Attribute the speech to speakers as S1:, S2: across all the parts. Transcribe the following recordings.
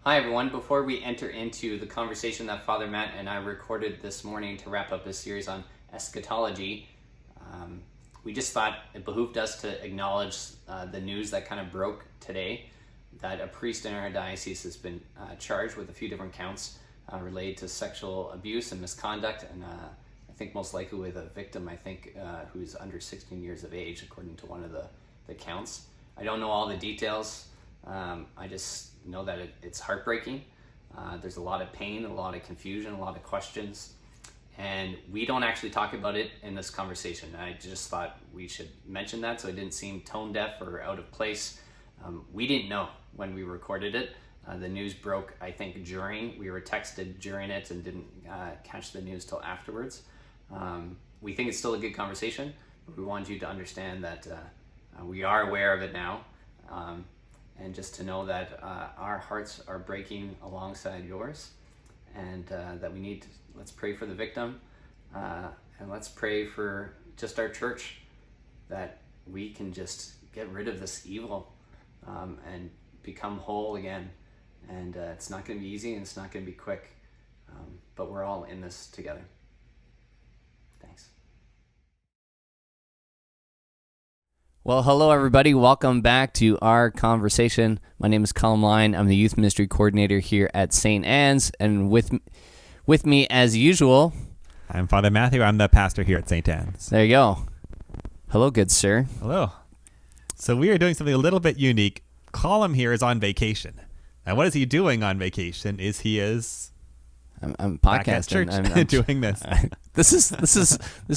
S1: Hi everyone, before we enter into the conversation that Father Matt and I recorded this morning to wrap up this series on eschatology, we just thought it behooved us to acknowledge the news that kind of broke today, that a priest in our diocese has been charged with a few different counts related to sexual abuse and misconduct, and I think most likely with a victim, who's under 16 years of age, according to one of the counts. I don't know all the details. I just know that it's heartbreaking. There's a lot of pain, a lot of confusion, a lot of questions, and we don't actually talk about it in this conversation. I just thought we should mention that so it didn't seem tone deaf or out of place. We didn't know when we recorded it. The news broke, I think, we were texted during it and didn't catch the news till afterwards. We think it's still a good conversation, but we want you to understand that we are aware of it now. And just to know that our hearts are breaking alongside yours, and that let's pray for the victim, and let's pray for just our church, that we can just get rid of this evil and become whole again. And it's not going to be easy, and it's not going to be quick, but we're all in this together. Thanks. Well, hello everybody. Welcome back to our conversation. My name is Colm. I'm the Youth Ministry Coordinator here at St. Anne's, and with me as usual,
S2: I'm Father Matthew. I'm the pastor here at St. Anne's.
S1: There you go. Hello, good sir.
S2: Hello. So we are doing something a little bit unique. Colm here is on vacation. And what is he doing on vacation? I'm
S1: podcasting.
S2: I'm doing this.
S1: This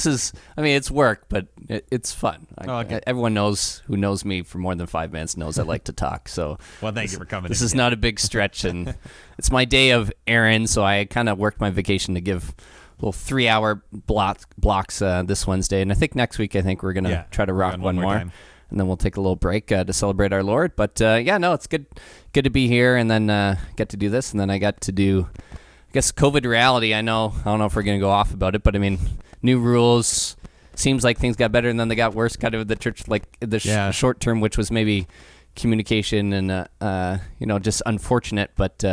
S1: is. I mean, it's work, but it's fun.
S2: Okay.
S1: Everyone who knows me for more than 5 minutes knows I like to talk. So,
S2: well, thank you for coming.
S1: This is not a big stretch, and it's my day of errands. So I kind of worked my vacation to give little 3-hour blocks this Wednesday, and I think next week we're gonna try to rock one more. Time. And then we'll take a little break to celebrate our Lord. But it's good to be here, and then get to do this, and then I got to do, I guess, COVID reality. I don't know if we're going to go off about it, but I mean, new rules. Seems like things got better, and then they got worse, kind of the church, like the short term, which was maybe communication and, just unfortunate. But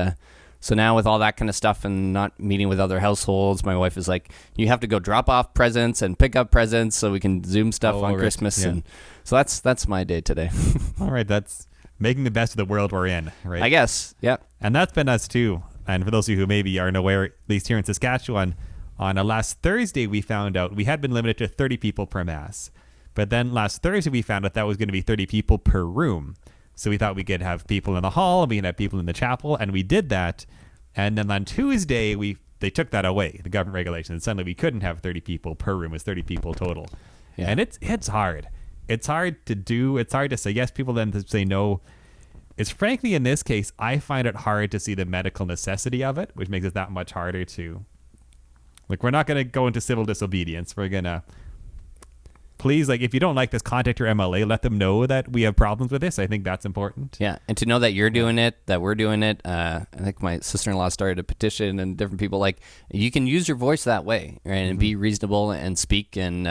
S1: so now with all that kind of stuff and not meeting with other households, my wife is like, you have to go drop off presents and pick up presents so we can Zoom stuff on Christmas. Yeah. And so that's my day today.
S2: All right. That's making the best of the world we're in, right?
S1: I guess. Yeah.
S2: And that's been us too. And for those of you who maybe aren't aware, at least here in Saskatchewan, on last Thursday, we found out we had been limited to 30 people per Mass. But then last Thursday, we found out that was going to be 30 people per room. So we thought we could have people in the hall, and we could have people in the chapel, and we did that. And then on Tuesday, they took that away, the government regulations. And suddenly we couldn't have 30 people per room. It was 30 people total. Yeah. And it's hard. It's hard to do. It's hard to say yes. People then to say no. It's frankly, in this case, I find it hard to see the medical necessity of it, which makes it that much harder to... Like, we're not going to go into civil disobedience. We're going to... Please, if you don't like this, contact your MLA. Let them know that we have problems with this. I think that's important.
S1: Yeah, and to know that you're doing it, that we're doing it. I think my sister-in-law started a petition, and different people, you can use your voice that way, right, and be reasonable and speak. And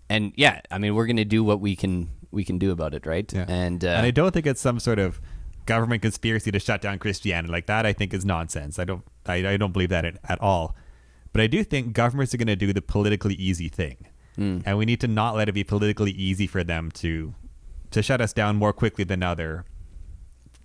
S1: yeah, I mean, we're going to do what we can do about it, right?
S2: Yeah. And I don't think it's some sort of government conspiracy to shut down Christianity. Like that, I think is nonsense. I don't believe that at all. But I do think governments are going to do the politically easy thing. And we need to not let it be politically easy for them to shut us down more quickly than other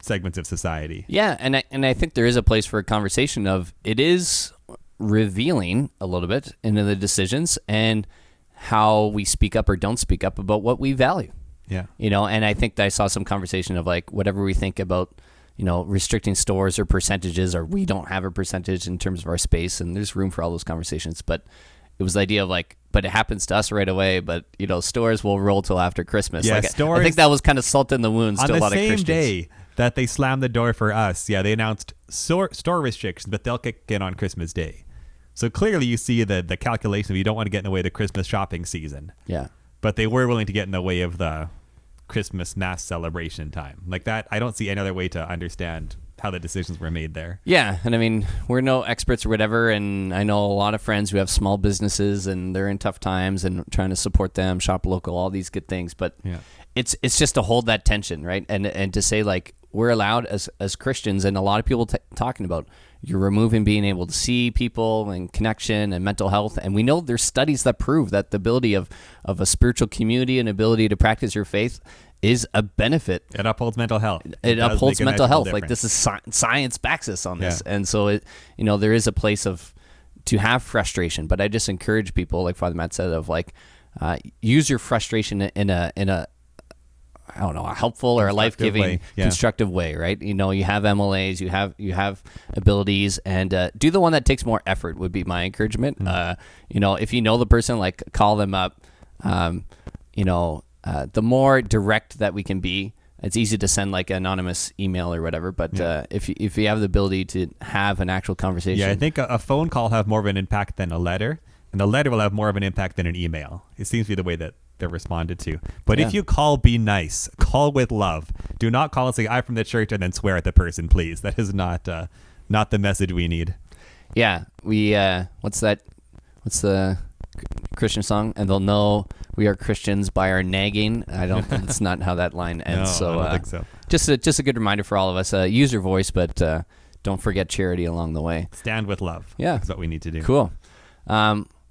S2: segments of society.
S1: Yeah, and I think there is a place for a conversation of it is revealing a little bit into the decisions and how we speak up or don't speak up about what we value.
S2: Yeah.
S1: And I think that I saw some conversation of whatever we think about, restricting stores or percentages, or we don't have a percentage in terms of our space, and there's room for all those conversations. But it was the idea of but it happens to us right away, but stores will roll till after Christmas.
S2: Yeah, stores,
S1: I think that was kind of salt in the wounds to a lot of Christians.
S2: On the same day that they slammed the door for us, they announced store restrictions, but they'll kick in on Christmas Day. So clearly you see the calculation of you don't want to get in the way of the Christmas shopping season.
S1: Yeah.
S2: But they were willing to get in the way of the Christmas Mass celebration time. Like that, I don't see any other way to understand how the decisions were made there.
S1: Yeah, and I mean, we're no experts or whatever, and I know a lot of friends who have small businesses and they're in tough times and trying to support them, shop local, all these good things. But it's just to hold that tension, right? And to say we're allowed as Christians, and a lot of people talking about, you're removing being able to see people and connection and mental health. And we know there's studies that prove that the ability of a spiritual community and ability to practice your faith is a benefit.
S2: It upholds mental health.
S1: It upholds mental health. Difference. Like this is science backs us on this. And so there is a place to have frustration, but I just encourage people, like Father Matt said, of like, use your frustration in a I don't know, a helpful or a life-giving, constructive way, right? You have MLAs, you have abilities, and do the one that takes more effort would be my encouragement. If you know the person, like call them up. The more direct that we can be, it's easy to send like an anonymous email or whatever. But if you have the ability to have an actual conversation,
S2: I think a phone call have more of an impact than a letter, and the letter will have more of an impact than an email. It seems to be the way that they're responded to. But if you call, be nice. Call with love. Do not call and say, I'm from the church, and then swear at the person, please. That is not the message we need.
S1: Yeah. We, what's the Christian song? And they'll know we are Christians by our nagging. That's not how that line ends.
S2: No, I don't think so.
S1: Just a good reminder for all of us. Use your voice, but don't forget charity along the way.
S2: Stand with love.
S1: Yeah.
S2: That's what we need to do.
S1: Cool.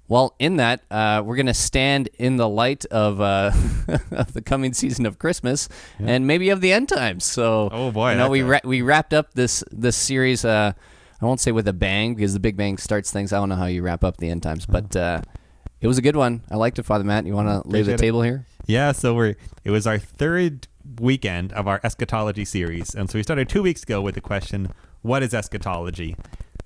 S1: Well, in that, we're going to stand in the light of of the coming season of Christmas and maybe of the end times. So,
S2: oh boy,
S1: we wrapped up this series. I won't say with a bang because the Big Bang starts things. I don't know how you wrap up the end times, but it was a good one. I liked it, Father Matt. You want to lay the table here?
S2: Yeah. So it was our third weekend of our eschatology series, and so we started 2 weeks ago with the question, "What is eschatology?"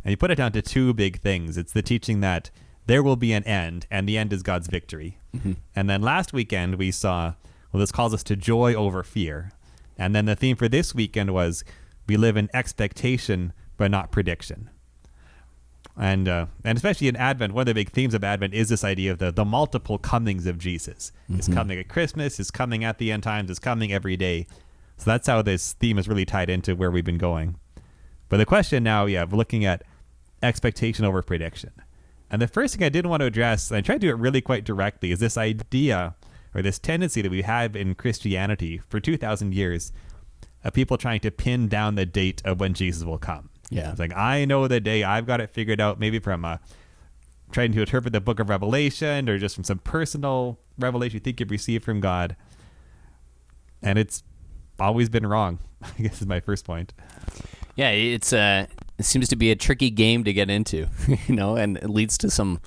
S2: And you put it down to two big things. It's the teaching that there will be an end, and the end is God's victory. Mm-hmm. And then last weekend we saw, this calls us to joy over fear. And then the theme for this weekend was we live in expectation, but not prediction. And especially in Advent, one of the big themes of Advent is this idea of the multiple comings of Jesus. Mm-hmm. His coming at Christmas, his coming at the end times, his coming every day. So that's how this theme is really tied into where we've been going. But the question now, we're looking at expectation over prediction. And the first thing I did want to address, and I tried to do it really quite directly, is this idea or this tendency that we have in Christianity for 2,000 years of people trying to pin down the date of when Jesus will come.
S1: Yeah.
S2: It's like, I know the day, I've got it figured out, maybe from trying to interpret the book of Revelation or just from some personal revelation you think you've received from God. And it's always been wrong, I guess is my first point.
S1: Yeah, it seems to be a tricky game to get into, and it leads to some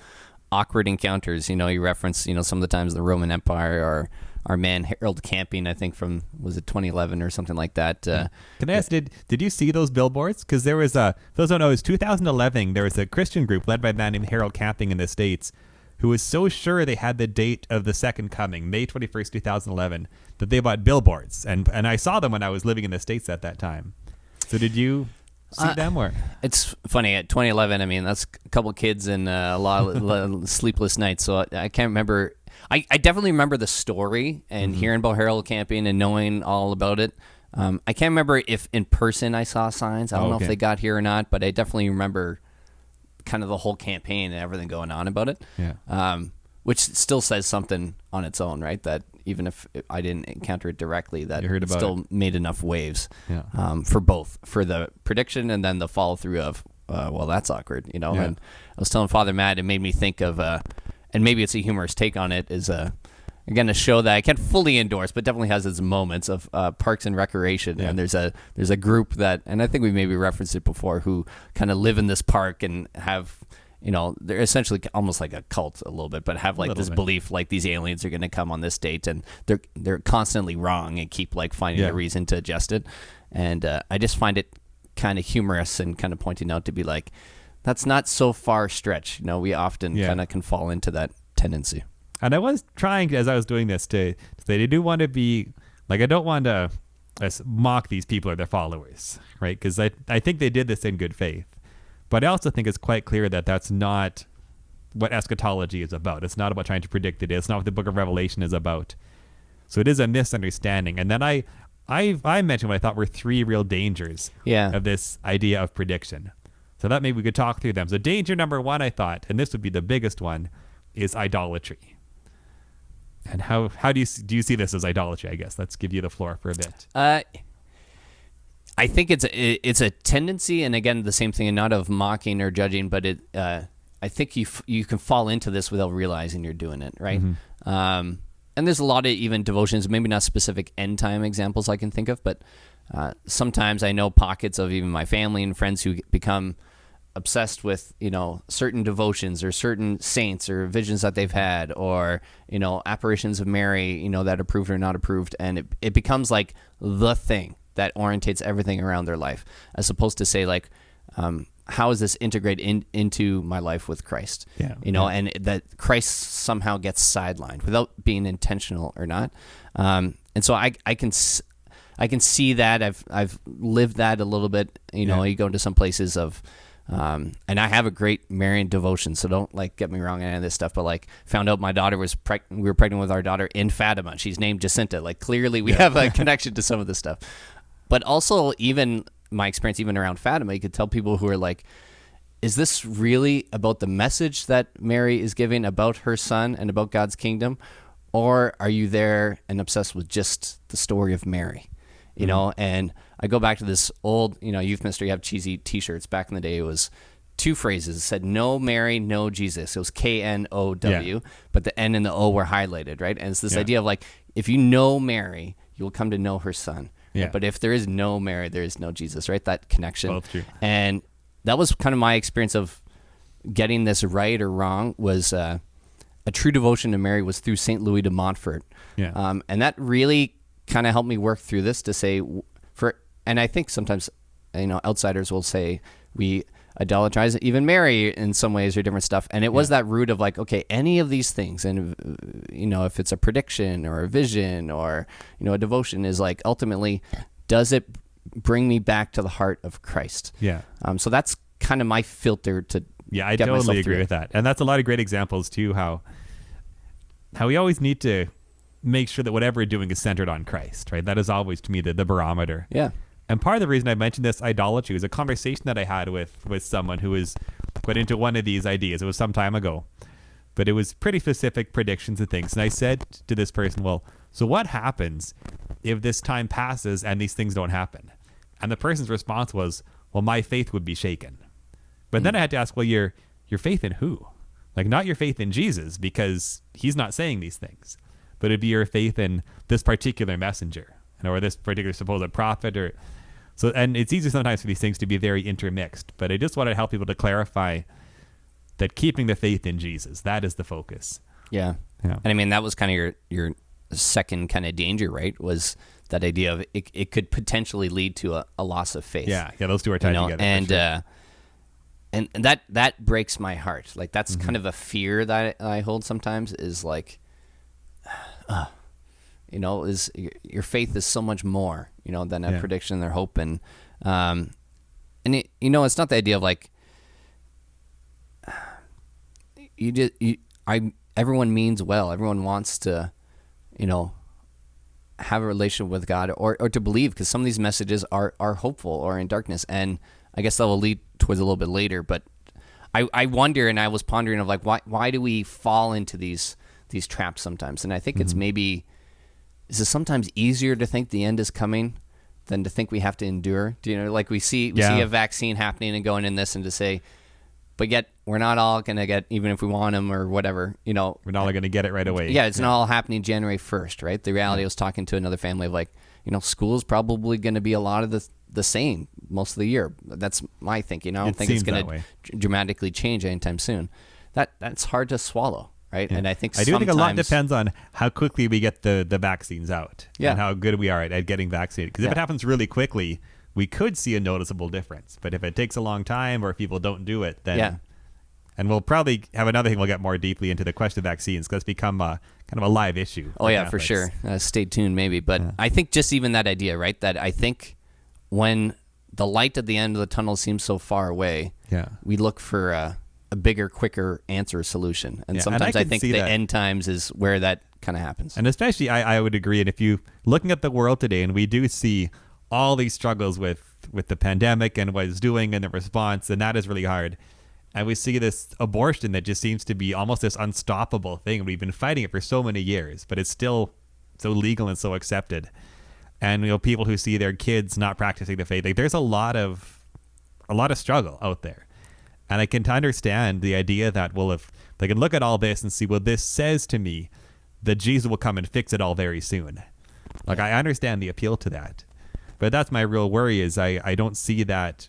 S1: awkward encounters. You reference, some of the times the Roman Empire or our man Harold Camping, I think was it 2011 or something like that.
S2: Can I ask, did you see those billboards? Because there was for those who don't know, it was 2011. There was a Christian group led by a man named Harold Camping in the States who was so sure they had the date of the second coming, May 21st, 2011, that they bought billboards. And I saw them when I was living in the States at that time. So did you see them? Or
S1: it's funny, at 2011, I mean, that's a couple of kids and a lot of sleepless nights, so I can't remember. I definitely remember the story and hearing about Harold Camping and knowing all about it. I can't remember if in person I saw signs. I don't know if they got here or not, but I definitely remember kind of the whole campaign and everything going on about it.
S2: Yeah.
S1: Which still says something on its own, right? That even if I didn't encounter it directly, that it still made enough waves for both, for the prediction and then the follow through of, well, that's awkward, And I was telling Father Matt, it made me think of, and maybe it's a humorous take on it, is again a show that I can't fully endorse, but definitely has its moments of Parks and Recreation. Yeah. And there's a group that, and I think we maybe referenced it before, who kind of live in this park and have. They're essentially almost like a cult a little bit, but have like this belief like these aliens are going to come on this date, and they're constantly wrong and keep like finding a reason to adjust it. And I just find it kind of humorous and kind of pointing out to be like, that's not so far stretch. We often kind of can fall into that tendency.
S2: And I was trying, as I was doing this, to say I do want to be like, I don't want to mock these people or their followers, right? Because I think they did this in good faith. But I also think it's quite clear that that's not what eschatology is about. It's not about trying to predict the day. It's not what the book of Revelation is about. So it is a misunderstanding. And then I mentioned what I thought were three real dangers of this idea of prediction. So that maybe we could talk through them. So danger number one, I thought, and this would be the biggest one, is idolatry. And how do you see this as idolatry, I guess? Let's give you the floor for a bit.
S1: I think it's a tendency, and again, the same thing, and not of mocking or judging, but I think you can fall into this without realizing you're doing it, right? And there's a lot of even devotions, maybe not specific end time examples I can think of, but sometimes I know pockets of even my family and friends who become obsessed with, certain devotions or certain saints or visions that they've had, or, apparitions of Mary, that approved or not approved. And it becomes like the thing that orientates everything around their life, as opposed to say like, how is this integrated into my life with Christ? And that Christ somehow gets sidelined without being intentional or not. And so I can see that. I've lived that a little bit. You go into some places of, and I have a great Marian devotion, so don't get me wrong on any of this stuff, but found out my daughter was we were pregnant with our daughter in Fatima. She's named Jacinta. Clearly we have a connection to some of this stuff. But also, even my experience, even around Fatima, you could tell people who are like, is this really about the message that Mary is giving about her son and about God's kingdom? Or are you there and obsessed with just the story of Mary? And I go back to this old, youth ministry, you have cheesy t-shirts. Back in the day, it was two phrases. It said, no Mary, no Jesus. It was K-N-O-W, but the N and the O were highlighted, right? And it's this idea of if you know Mary, you'll come to know her son. Yeah. But if there is no Mary, there is no Jesus, right? That connection. Both true. And that was kind of my experience of getting this right or wrong. Was a true devotion to Mary was through St. Louis de Montfort. Yeah. And that really kind of helped me work through this to say, and I think sometimes, outsiders will say we idolatrize even Mary in some ways or different stuff. And it was that root of okay, any of these things, and if it's a prediction or a vision or a devotion, is ultimately, does it bring me back to the heart of Christ? Yeah. So that's kind of my filter to
S2: I totally agree with that. And that's a lot of great examples too, how we always need to make sure that whatever we're doing is centered on Christ, right? That is always, to me, the barometer. Yeah. And part of the reason I mentioned this idolatry was a conversation that I had with someone who was quite into one of these ideas. It was some time ago, but it was pretty specific predictions and things. And I said to this person, well, so what happens if this time passes and these things don't happen? And the person's response was, well, my faith would be shaken. But then I had to ask, well, your faith in who? Not your faith in Jesus, because he's not saying these things, but it'd be your faith in this particular messenger, or this particular supposed prophet, or so. And it's easy sometimes for these things to be very intermixed, but I just wanted to help people to clarify that keeping the faith in Jesus, that is the focus.
S1: Yeah. And I mean, that was kind of your second kind of danger, right? Was that idea of it could potentially lead to a loss of faith.
S2: Yeah, those two are tied together.
S1: And sure. And that breaks my heart. That's kind of a fear that I hold sometimes, is is your faith is so much more, than a prediction or hope. And it's not the idea of everyone means well. Everyone wants to, have a relationship with God or to believe, because some of these messages are hopeful or in darkness. And I guess that will lead towards a little bit later, but I wonder, and I was pondering of why do we fall into these traps sometimes? And I think it's maybe, is it sometimes easier to think the end is coming than to think we have to endure? Do you know, we see a vaccine happening and going in this, and to say, but yet we're not all going to get, even if we want them or whatever, we're not
S2: all going to get it right away.
S1: Yeah, it's not all happening January 1st, right? The reality, I was talking to another family of school is probably going to be a lot of the same most of the year. That's my thinking. I don't think it's going to dramatically change anytime soon. That's hard to swallow. Right. Yeah. And I think
S2: a lot depends on how quickly we get the vaccines out and how good we are at getting vaccinated. Because if it happens really quickly, we could see a noticeable difference. But if it takes a long time, or if people don't do it, then and we'll probably have another thing we'll get more deeply into, the question of vaccines, because it's become kind of a live issue.
S1: Oh, yeah, Catholics. For sure. Stay tuned, maybe. But I think just even that idea, right, that I think when the light at the end of the tunnel seems so far away, we look for a bigger, quicker answer solution. And sometimes I think the end times is where that kind of happens.
S2: And especially, I would agree. And if you looking at the world today, and we do see all these struggles with the pandemic and what it's doing and the response, and that is really hard. And we see this abortion that just seems to be almost this unstoppable thing. We've been fighting it for so many years, but it's still so legal and so accepted. and people who see their kids not practicing the faith. Like, there's a lot of struggle out there, and I can understand the idea that, well, if they can look at all this and see, well, this says to me that Jesus will come and fix it all very soon. Like, I understand the appeal to that, but that's my real worry, is I don't see that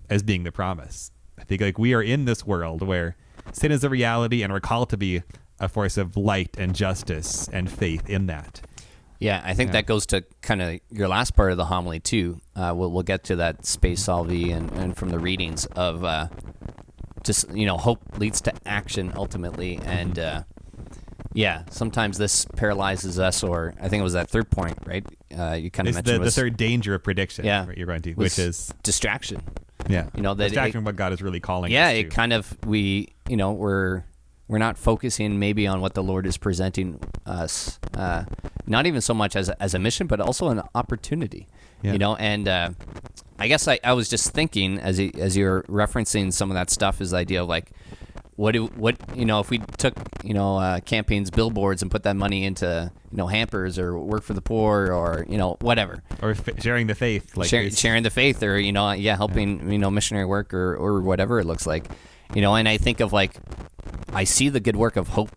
S2: as being the promise. I think, like, we are in this world where sin is a reality, and we're called to be a force of light and justice and faith in that.
S3: Yeah, I think that goes to kind of your last part of the homily too. We'll get to that space salvi and from the readings of just, hope leads to action ultimately. And sometimes this paralyzes us, or I think it was that third point, right? You kind of mentioned
S2: the third danger of prediction.
S3: Yeah,
S2: right, you're going to, which is
S3: distraction.
S2: Yeah,
S3: that
S2: distraction. What God is really calling.
S3: Yeah,
S2: us to.
S3: it kind of we're not focusing maybe on what the Lord is presenting us, not even so much as a mission, but also an opportunity.
S2: Yeah.
S3: And I guess I was just thinking as you're referencing some of that stuff, is the idea of like, what if we took campaigns, billboards, and put that money into hampers or work for the poor, or whatever,
S2: or sharing the faith, like
S3: sharing the faith, or helping missionary work, or whatever it looks like, and I think of like, I see the good work of hope.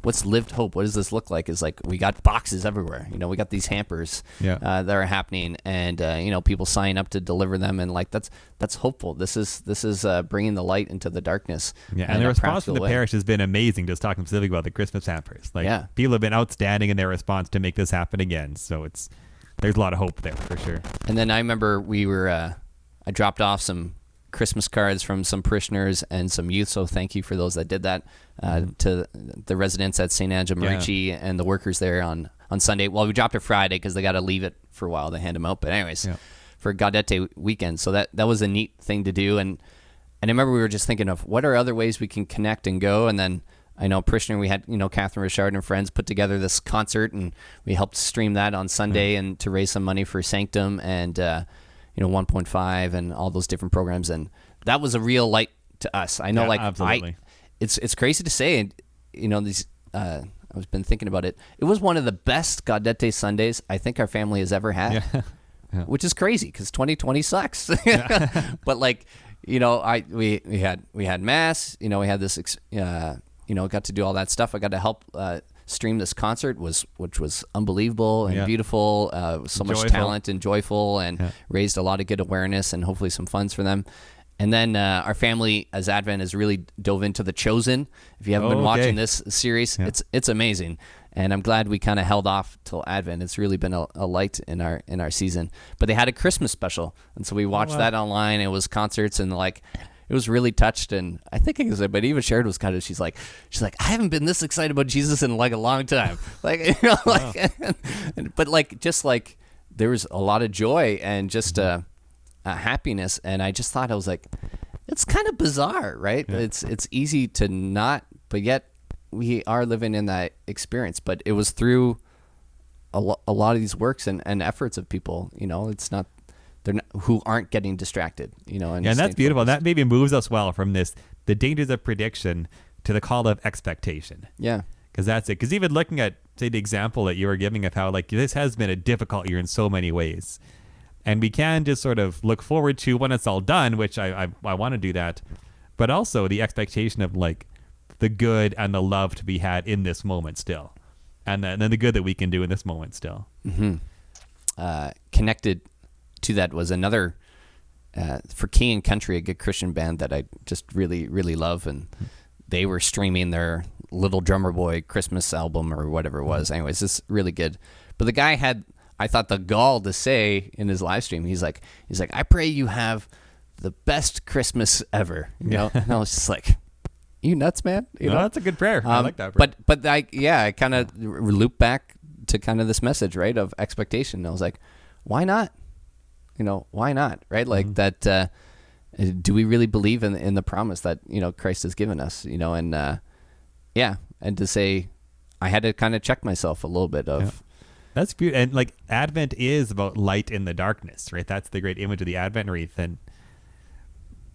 S3: What's lived hope? What does this look like? Is like, we got boxes everywhere. We got these hampers that are happening, and people sign up to deliver them, and like that's hopeful. This is bringing the light into the darkness.
S2: Yeah, and the response from the parish has been amazing. Just talking specifically about the Christmas hampers, people have been outstanding in their response to make this happen again. So there's a lot of hope there for sure.
S3: And then I remember I dropped off some Christmas cards from some parishioners and some youth, so thank you for those that did that, to the residents at St. Angelo Merici and the workers there on Sunday. Well, we dropped it Friday because they got to leave it for a while to hand them out, but anyways, for Gaudete weekend, so that was a neat thing to do. And I remember we were just thinking of what are other ways we can connect and go. And then I know parishioner, we had Catherine Richard and friends put together this concert, and we helped stream that on Sunday and to raise some money for Sanctum and 1.5 and all those different programs, and that was a real light to us. I know,
S2: absolutely.
S3: It's crazy to say, these. I've been thinking about it. It was one of the best Gaudete Sundays I think our family has ever had, which is crazy because 2020 sucks. But we had mass. We had this. Got to do all that stuff. I got to help stream this concert, which was unbelievable and beautiful, so much talent and joyful, and raised a lot of good awareness and hopefully some funds for them. And then our family, as Advent, has really dove into The Chosen. If you haven't been watching this series, it's amazing. And I'm glad we kind of held off till Advent. It's really been a light in our season. But they had a Christmas special, and so we watched that online. It was concerts, and it was really touched, and I think it was, but even Sharon was kind of, she's like, I haven't been this excited about Jesus in a long time. But there was a lot of joy and just happiness. And I just thought, I was like, it's kind of bizarre, right? Yeah. It's easy to not, but yet we are living in that experience. But it was through a lot of these works and efforts of people, it's not, who aren't getting distracted, and
S2: that's beautiful. Focused. That maybe moves us well from the dangers of prediction to the call of expectation.
S3: Yeah.
S2: Because that's it. Because even looking at, say, the example that you were giving of how, this has been a difficult year in so many ways. And we can just sort of look forward to when it's all done, which I want to do that. But also the expectation of, the good and the love to be had in this moment still. And then the good that we can do in this moment still.
S3: Mm-hmm. Connected to that was another for King and Country, a good Christian band that I just really, really love, and they were streaming their Little Drummer Boy Christmas album or whatever it was. Anyways, it's really good. But the guy had, I thought, the gall to say in his live stream, he's like, I pray you have the best Christmas ever. And I was just like, you nuts, man?
S2: That's a good prayer. I like that prayer.
S3: But I kind of loop back to kind of this message, right, of expectation. I was like, why not? Why not, right? That, do we really believe in the promise that, Christ has given us, and to say, I had to kind of check myself a little bit of.
S2: That's beautiful. And Advent is about light in the darkness, right? That's the great image of the Advent wreath. And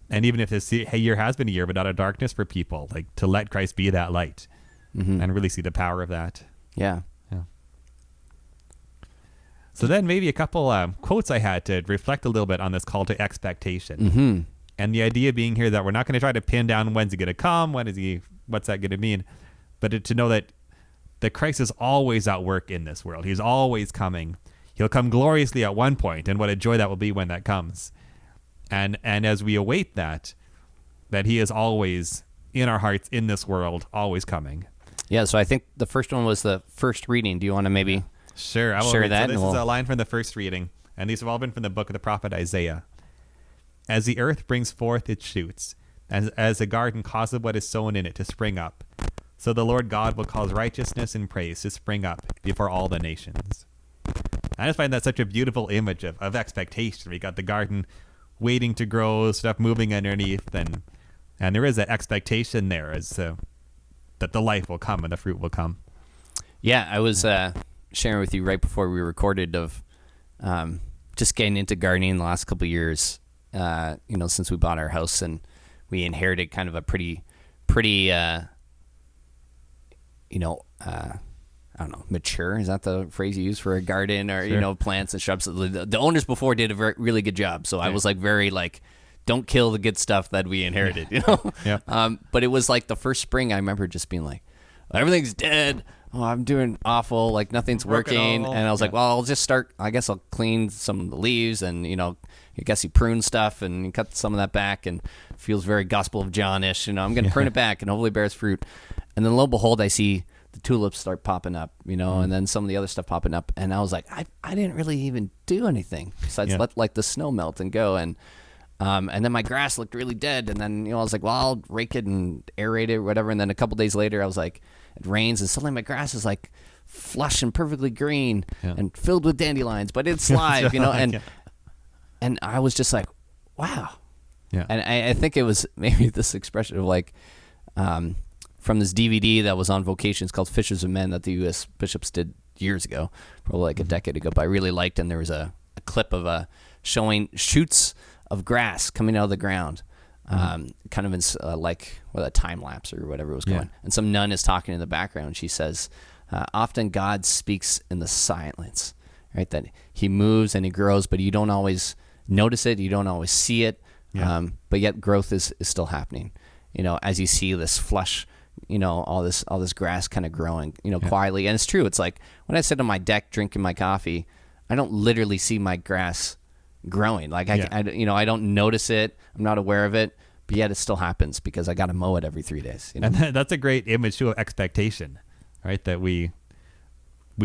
S2: even if this year has been a year, but not a darkness for people, to let Christ be that light and really see the power of that.
S3: Yeah.
S2: So then maybe a couple quotes I had to reflect a little bit on this call to expectation. And the idea being here that we're not going to try to pin down when's he going to come, what's that going to mean, but to know that Christ is always at work in this world. He's always coming. He'll come gloriously at one point, and what a joy that will be when that comes. And as we await that he is always in our hearts in this world, always coming.
S3: Yeah, so I think the first one was the first reading. Do you want to maybe
S2: Sure, I will
S3: share
S2: read.
S3: that?
S2: So this is a line from the first reading, and these have all been from the book of the prophet Isaiah. As the earth brings forth its shoots, as a garden causes what is sown in it to spring up, so the Lord God will cause righteousness and praise to spring up before all the nations. I just find that such a beautiful image of expectation. We got the garden waiting to grow, stuff moving underneath, and there is that expectation there as that the life will come and the fruit will come.
S3: Yeah, I was sharing with you right before we recorded of just getting into gardening the last couple of years, since we bought our house, and we inherited kind of a pretty I don't know, mature, is that the phrase you use for a garden, or
S2: Sure.
S3: Plants and shrubs. The owners before did a really good job, so I was like very like, don't kill the good stuff that we inherited,
S2: Yeah.
S3: But it was like the first spring I remember just being like, everything's dead, I'm doing awful, like nothing's working, and I was like, well, I'll just start, I guess I'll clean some of the leaves, and I guess you prune stuff and you cut some of that back, and it feels very Gospel of John-ish, I'm going to prune it back and hopefully it bears fruit. And then lo and behold, I see the tulips start popping up, and then some of the other stuff popping up, and I was like, I didn't really even do anything besides let like the snow melt and go, and then my grass looked really dead, and then I was like, well, I'll rake it and aerate it or whatever, and then a couple days later I was like, it rains, and suddenly my grass is like flush and perfectly green and filled with dandelions, but it's live, and I was just like, wow.
S2: Yeah.
S3: And I think it was maybe this expression of like, from this DVD that was on vocations called Fishers of Men that the U.S. bishops did years ago, probably like a decade ago, but I really liked, and there was a clip of showing shoots of grass coming out of the ground, kind of in like a time lapse or whatever it was going. And some nun is talking in the background. She says, often God speaks in the silence, right? That he moves and he grows, but you don't always notice it. You don't always see it. But yet growth is still happening, as you see this flush, all this grass kind of growing, quietly. And it's true. It's like when I sit on my deck drinking my coffee, I don't literally see my grass growing. Like I don't notice it. I'm not aware of it, but yet it still happens because I got to mow it every 3 days.
S2: And that's a great image too of expectation, right? That we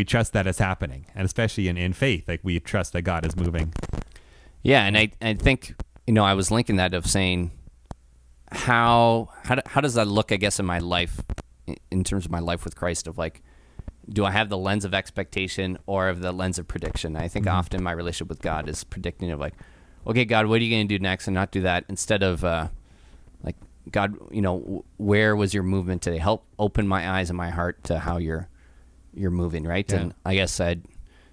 S2: trust that it's happening, and especially in faith, like we trust that God is moving.
S3: Yeah. And I think, I was linking that of saying, how does that look, I guess, in my life, in terms of my life with Christ, of like, do I have the lens of expectation or of the lens of prediction? I think often my relationship with God is predicting of like, okay, God, what are you going to do next, and not do that, instead of like, God, where was your movement today? Help open my eyes and my heart to how you're moving, right?
S2: Yeah.
S3: And I guess I'd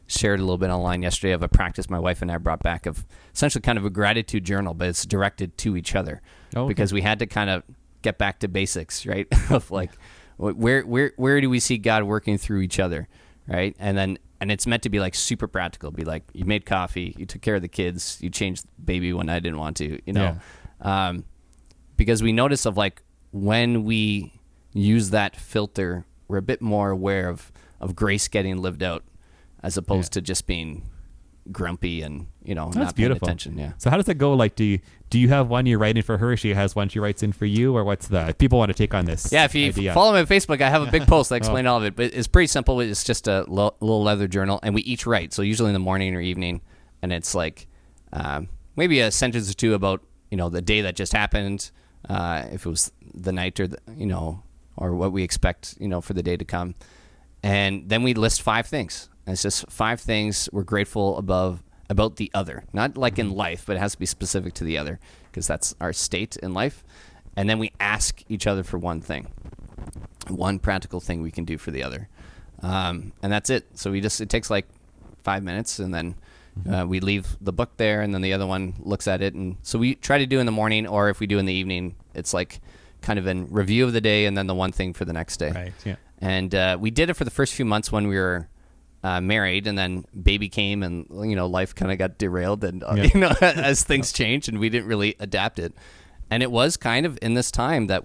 S3: shared a little bit online yesterday of a practice my wife and I brought back of essentially kind of a gratitude journal, but it's directed to each other.
S2: Okay.
S3: Because we had to kind of get back to basics, right? Of like, where do we see God working through each other, right? And it's meant to be like super practical. Be like, you made coffee, you took care of the kids, you changed the baby when I didn't want to, because we notice of like, when we use that filter, we're a bit more aware of grace getting lived out, as opposed to just being grumpy and
S2: That's
S3: not
S2: beautiful.
S3: paying attention. Yeah.
S2: So how does it go? Like, do you have one you're writing for her? She has one she writes in for you, or what's the? If people want to take on this.
S3: Yeah, if you
S2: idea.
S3: follow me on Facebook, I have a big post that explains all of it. But it's pretty simple. It's just a little leather journal, and we each write. So usually in the morning or evening, and it's like maybe a sentence or two about the day that just happened, if it was the night, or or what we expect for the day to come, and then we list 5 things. And it's just 5 things we're grateful about the other, not like in life, but it has to be specific to the other, because that's our state in life. And then we ask each other for one thing, one practical thing we can do for the other, and that's it. So it takes like 5 minutes, and then we leave the book there, and then the other one looks at it. And so we try to do in the morning, or if we do in the evening, it's like kind of in review of the day, and then the one thing for the next day.
S2: Right. Yeah.
S3: And we did it for the first few months when we were married, and then baby came, and life kind of got derailed, and as things changed, and we didn't really adapt it. And it was kind of in this time that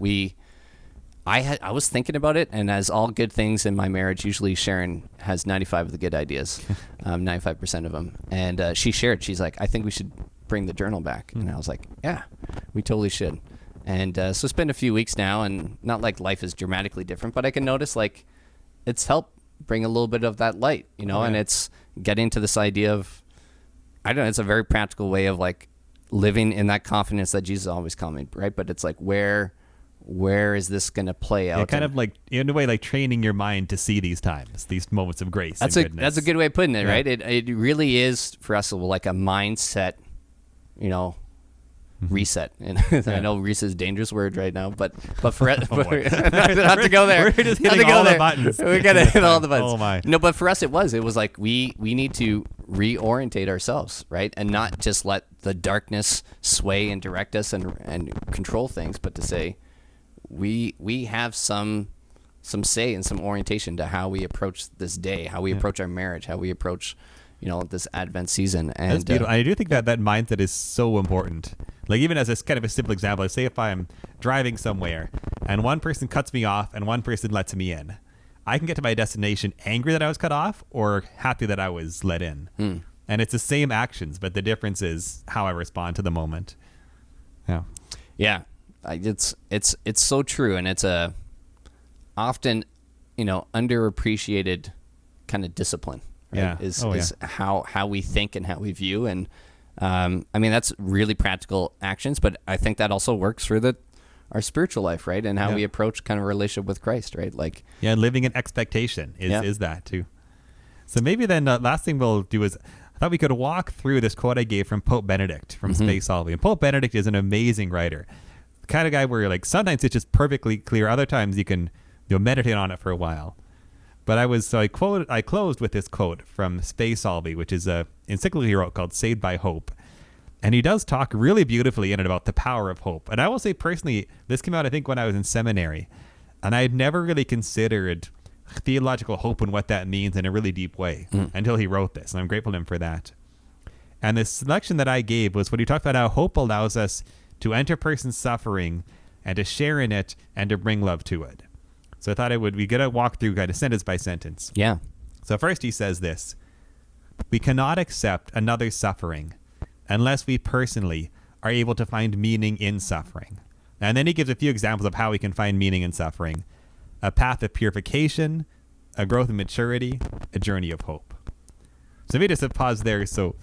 S3: I was thinking about it, and as all good things in my marriage, usually Sharon has 95 of the good ideas, 95% of them. And she shared, she's like, I think we should bring the journal back. And I was like, yeah, we totally should. And so it's been a few weeks now, and not like life is dramatically different, but I can notice like it's helped bring a little bit of that light, and it's getting to this idea of, I don't know, it's a very practical way of like living in that confidence that Jesus is always coming, right? But it's like, where is this going to play out?
S2: Yeah, kind of like, in a way, like training your mind to see these times, these moments of grace.
S3: That's a good way of putting it, right? It really is for us like a mindset, reset. And I know reset is a dangerous word right now, but for not to go there.
S2: We're just hitting all the buttons.
S3: We're gonna hit all the buttons.
S2: Oh my!
S3: No, but for us it was like we need to reorientate ourselves, right, and not just let the darkness sway and direct us and control things, but to say we have some say and some orientation to how we approach this day, how we approach our marriage, how we approach this Advent season. And
S2: that's beautiful. I do think that mindset is so important. Like, even as a kind of a simple example, say if I'm driving somewhere and one person cuts me off and one person lets me in, I can get to my destination angry that I was cut off or happy that I was let in. And it's the same actions, but the difference is how I respond to the moment.
S3: Yeah, it's so true, and it's a often underappreciated kind of discipline. Right? Is how we think and how we view. And that's really practical actions, but I think that also works for our spiritual life, right? And how we approach kind of a relationship with Christ, right? Like,
S2: living in expectation is that too. So maybe then last thing we'll do is, I thought we could walk through this quote I gave from Pope Benedict from Space Solving. And Pope Benedict is an amazing writer, the kind of guy where you're like, sometimes it's just perfectly clear, other times you can meditate on it for a while. But I closed with this quote from Spe Salvi, which is a encyclical he wrote called Saved by Hope. And he does talk really beautifully in it about the power of hope. And I will say personally, this came out, I think, when I was in seminary. And I had never really considered theological hope and what that means in a really deep way until he wrote this. And I'm grateful to him for that. And the selection that I gave was when he talked about how hope allows us to enter a person's suffering and to share in it and to bring love to it. So I thought we get to walk through kind of sentence by sentence.
S3: Yeah.
S2: So first he says this: we cannot accept another's suffering unless we personally are able to find meaning in suffering. And then he gives a few examples of how we can find meaning in suffering: a path of purification, a growth in maturity, a journey of hope. So maybe just a pause there. So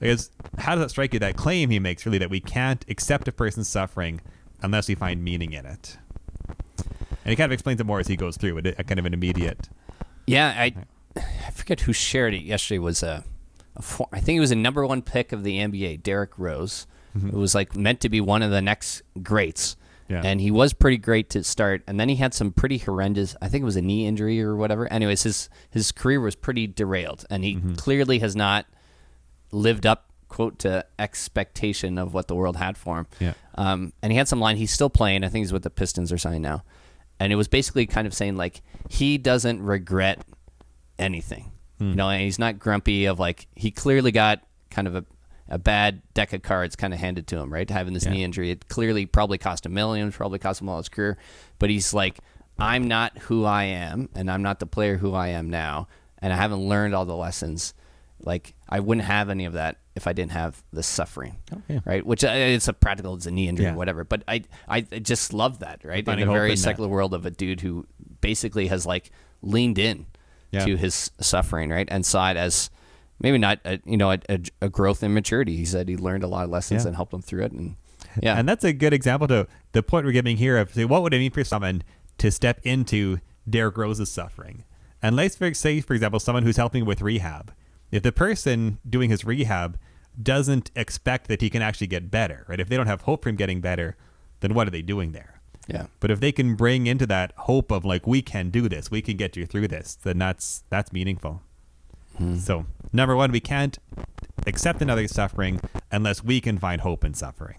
S2: I guess, how does that strike you, that claim he makes, really, that we can't accept a person's suffering unless we find meaning in it? And he kind of explains it more as he goes through it, kind of an immediate.
S3: Yeah, I forget who shared it yesterday. Was I think he was a number one pick of the NBA, Derrick Rose. It was like meant to be one of the next greats. Yeah. And he was pretty great to start, and then he had some pretty horrendous, I think it was a knee injury or whatever. Anyways, his career was pretty derailed, and he clearly has not lived up, quote, to expectation of what the world had for him.
S2: Yeah.
S3: And he had some line, he's still playing, I think he's with the Pistons or something now. And it was basically kind of saying, like, he doesn't regret anything. And he's not grumpy of, like, he clearly got kind of a bad deck of cards kind of handed to him, right? Having this knee injury. It clearly probably cost him millions, probably cost him all his career. But he's like, I'm not who I am, and I'm not the player who I am now, and I haven't learned all the lessons. Like, I wouldn't have any of that if I didn't have the suffering, right? Which it's a knee injury or whatever. But I just love that, right? In a very secular world of a dude who basically has, like, leaned in to his suffering, right? And saw it as maybe not a growth in maturity. He said he learned a lot of lessons and helped him through it. And
S2: and that's a good example to the point we're giving here of, say, what would it mean for someone to step into Derrick Rose's suffering? And let's say, for example, someone who's helping with rehab. If the person doing his rehab doesn't expect that he can actually get better, right? If they don't have hope for him getting better, then what are they doing there?
S3: Yeah.
S2: But if they can bring into that hope of, like, we can do this, we can get you through this, then that's meaningful. So, number one, we can't accept another's suffering unless we can find hope in suffering.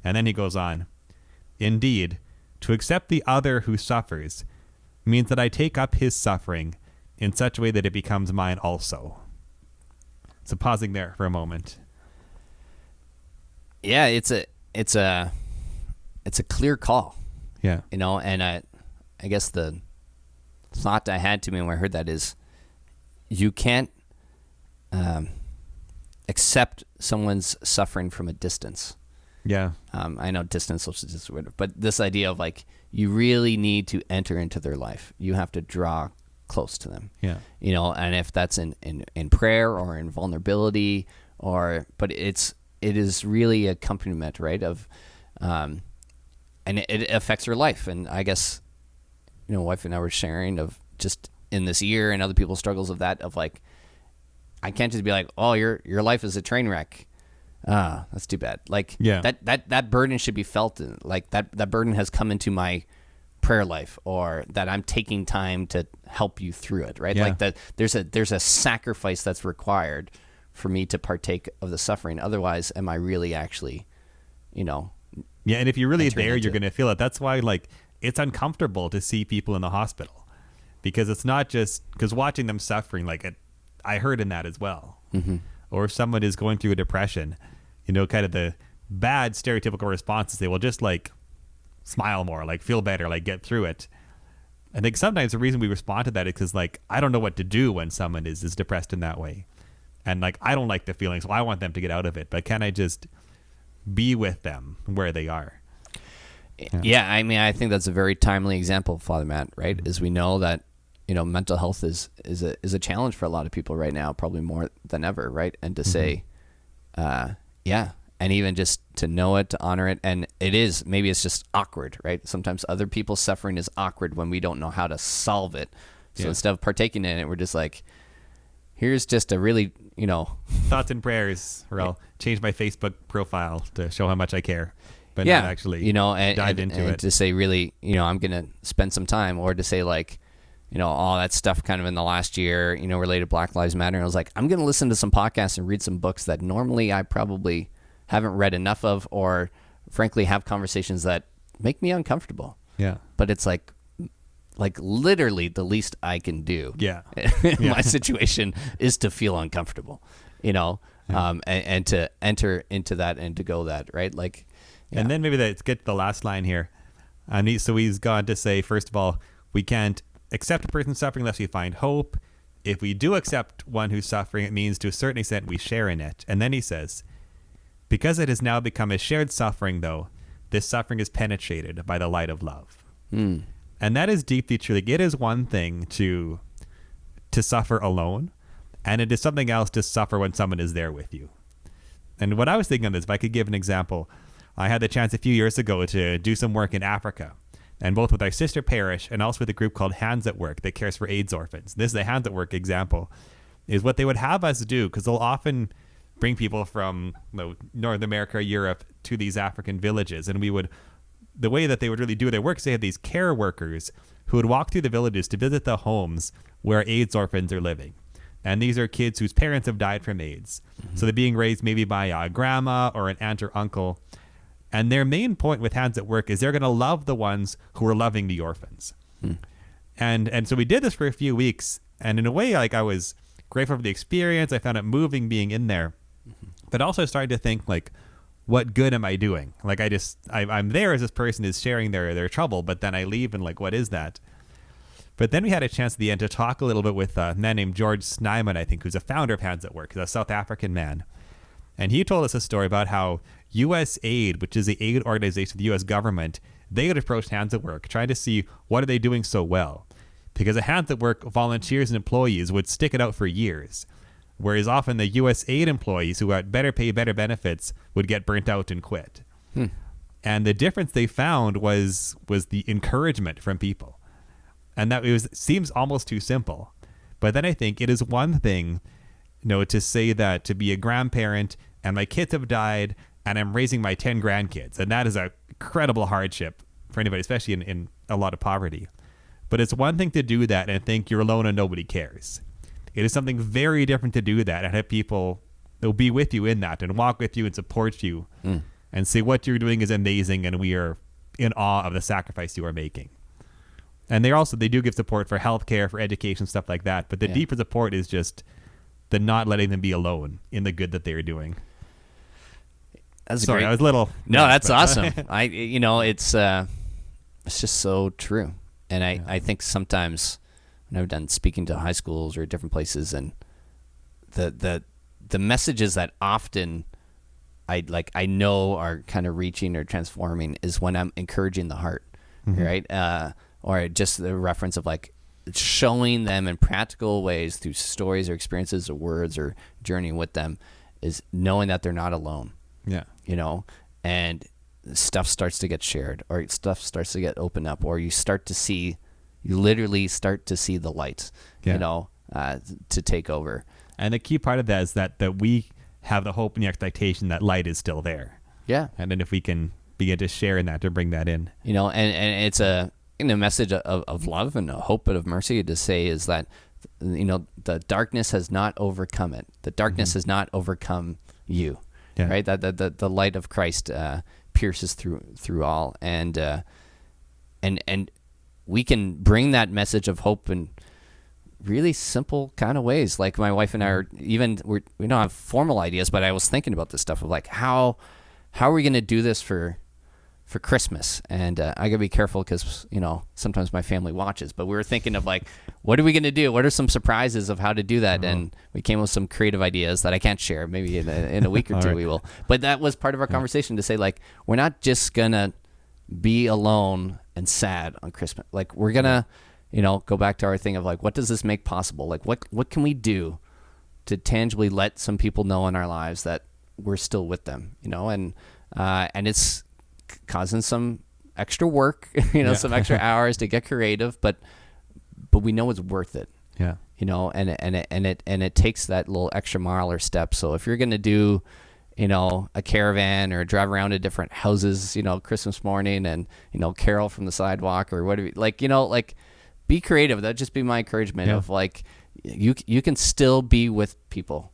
S2: And then he goes on, indeed, to accept the other who suffers means that I take up his suffering in such a way that it becomes mine also. So pausing there for a moment.
S3: Yeah, it's a clear call.
S2: Yeah.
S3: And I guess the thought I had to me when I heard that is, you can't accept someone's suffering from a distance.
S2: Yeah.
S3: I know distance, social distance, whatever, but this idea of like, you really need to enter into their life. You have to draw close to them.
S2: Yeah.
S3: And if that's in prayer or in vulnerability, but it is really accompaniment, right? Of, and it affects your life. And I guess, wife and I were sharing of just in this year and other people's struggles of that, of like, I can't just be like, oh, your life is a train wreck. That's too bad. Like, that burden should be felt. Like that burden has come into my prayer life, or that I'm taking time to help you through it. Right. Yeah. Like that there's a sacrifice that's required for me to partake of the suffering. Otherwise, am I really actually, Yeah.
S2: And if you're really there, you're going to feel it. That's why, like, it's uncomfortable to see people in the hospital, because it's not just because watching them suffering, like I heard in that as well.
S3: Mm-hmm.
S2: Or if someone is going through a depression, kind of the bad stereotypical responses, they will just like smile more, like feel better, like get through it. I think sometimes the reason we respond to that is because, like, I don't know what to do when someone is depressed in that way. And like, I don't like the feeling, so I want them to get out of it. But can I just be with them where they are?
S3: Yeah, I mean, I think that's a very timely example, Father Matt, right? As we know that, mental health is a challenge for a lot of people right now, probably more than ever, right? And to say, and even just to know it, to honor it, and maybe it's just awkward, right? Sometimes other people's suffering is awkward when we don't know how to solve it. So instead of partaking in it, we're just like, here's just a really,
S2: thoughts and prayers, or I'll change my Facebook profile to show how much I care, but not actually dive into it.
S3: To say, really, I'm going to spend some time, or to say like, all that stuff kind of in the last year, related to Black Lives Matter. And I was like, I'm going to listen to some podcasts and read some books that normally I probably haven't read enough of, or frankly have conversations that make me uncomfortable.
S2: Yeah.
S3: But it's like literally the least I can do.
S2: Yeah.
S3: In my situation is to feel uncomfortable, and to enter into that and to go that, right? Like,
S2: and then maybe let's get to the last line here. So he's gone to say, first of all, we can't accept a person suffering unless we find hope. If we do accept one who's suffering, it means to a certain extent we share in it. And then he says, because it has now become a shared suffering, though, this suffering is penetrated by the light of love.
S3: Mm.
S2: And that is deeply true. Like, it is one thing to suffer alone, and it is something else to suffer when someone is there with you. And what I was thinking of is, if I could give an example, I had the chance a few years ago to do some work in Africa, and both with our sister parish and also with a group called Hands at Work that cares for AIDS orphans. This is the Hands at Work example, is what they would have us do, because they'll often bring people from North America, Europe, to these African villages. And the way that they would really do their work is they had these care workers who would walk through the villages to visit the homes where AIDS orphans are living. And these are kids whose parents have died from AIDS. Mm-hmm. So they're being raised maybe by a grandma or an aunt or uncle. And their main point with Hands at Work is they're going to love the ones who are loving the orphans. Hmm. And so we did this for a few weeks. And in a way, like, I was grateful for the experience. I found it moving being in there. Mm-hmm. But also started to think, like, what good am I doing? Like, I'm there as this person is sharing their trouble, but then I leave and, like, what is that? But then we had a chance at the end to talk a little bit with a man named George Snyman, I think, who's a founder of Hands at Work. He's a South African man. And he told us a story about how USAID, which is the aid organization of the U.S. government, they had approached Hands at Work, trying to see what are they doing so well. Because the Hands at Work volunteers and employees would stick it out for years, whereas often the USAID employees who had better pay, better benefits would get burnt out and quit. Hmm. And the difference they found was the encouragement from people. And that seems almost too simple. But then I think it is one thing, to say that, to be a grandparent and my kids have died and I'm raising my 10 grandkids. And that is a incredible hardship for anybody, especially in a lot of poverty. But it's one thing to do that and think you're alone and nobody cares. It is something very different to do that and have people they'll be with you in that and walk with you and support you and say what you're doing is amazing and we are in awe of the sacrifice you are making. And they do give support for healthcare, for education, stuff like that. But the deeper support is just the not letting them be alone in the good that they are doing. Sorry, I was a little.
S3: No, that's awesome. It's just so true. And I think sometimes when I've done speaking to high schools or different places, and the messages that often I know are kind of reaching or transforming is when I'm encouraging the heart, right? Or just the reference of like showing them in practical ways through stories or experiences or words or journeying with them, is knowing that they're not alone.
S2: Yeah.
S3: And stuff starts to get shared, or stuff starts to get opened up, or you literally start to see the light, to take over.
S2: And the key part of that is that we have the hope and the expectation that light is still there.
S3: Yeah.
S2: And then if we can begin to share in that, to bring that in.
S3: And it's a message of love and a hope and of mercy to say is that, the darkness has not overcome it. The darkness has not overcome you. Yeah. Right? That the light of Christ pierces through all, and we can bring that message of hope in really simple kind of ways. Like my wife and I we don't have formal ideas, but I was thinking about this stuff of like how are we going to do this for Christmas? And I gotta be careful because sometimes my family watches, but we were thinking of like, what are we going to do? What are some surprises of how to do that? And we came with some creative ideas that I can't share. Maybe in a week or two right. We will. But that was part of our conversation to say like, we're not just gonna be alone and sad on Christmas. Like we're gonna, go back to our thing of like, what does this make possible? Like what can we do to tangibly let some people know in our lives that we're still with them, and it's causing some extra work, some extra hours to get creative, but we know it's worth it.
S2: Yeah.
S3: And it takes that little extra mile or step. So if you're going to do, a caravan or drive around to different houses, Christmas morning and, carol from the sidewalk or whatever, be creative. That'd just be my encouragement of like, you can still be with people.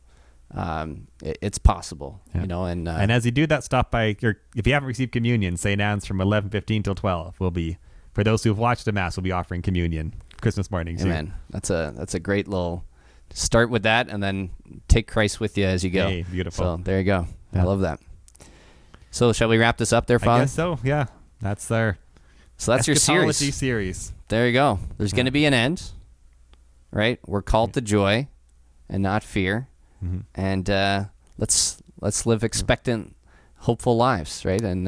S3: It's possible, and
S2: as you do that, stop by if you haven't received communion, St. Anne's from 11:15 till 12 will be, for those who've watched the mass, will be offering communion Christmas morning.
S3: Amen. That's a great little start with that, and then take Christ with you as you go.
S2: Hey, beautiful.
S3: So there you go. Yeah. I love that. So shall we wrap this up there, Father?
S2: I guess so. Yeah, that's your series.
S3: There you go. There's going to be an end, right? We're called to joy and not fear. Mm-hmm. And let's live expectant, hopeful lives, right? And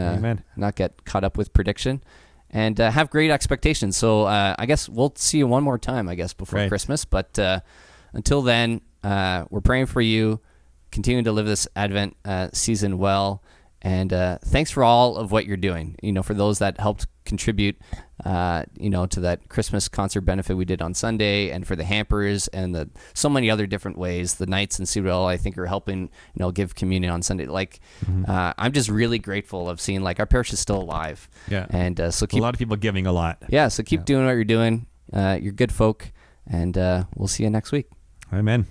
S3: not get caught up with prediction, and have great expectations. So I guess we'll see you one more time, before Christmas. But until then, we're praying for you. Continuing to live this Advent season well. And thanks for all of what you're doing. For those that helped contribute, to that Christmas concert benefit we did on Sunday, and for the hampers and so many other different ways. The Knights in Cedarville, I think, are helping, give communion on Sunday. I'm just really grateful of seeing our parish is still alive.
S2: Yeah.
S3: And so keep
S2: a lot of people giving a lot.
S3: Yeah. So keep doing what you're doing. You're good folk, and we'll see you next week.
S2: Amen.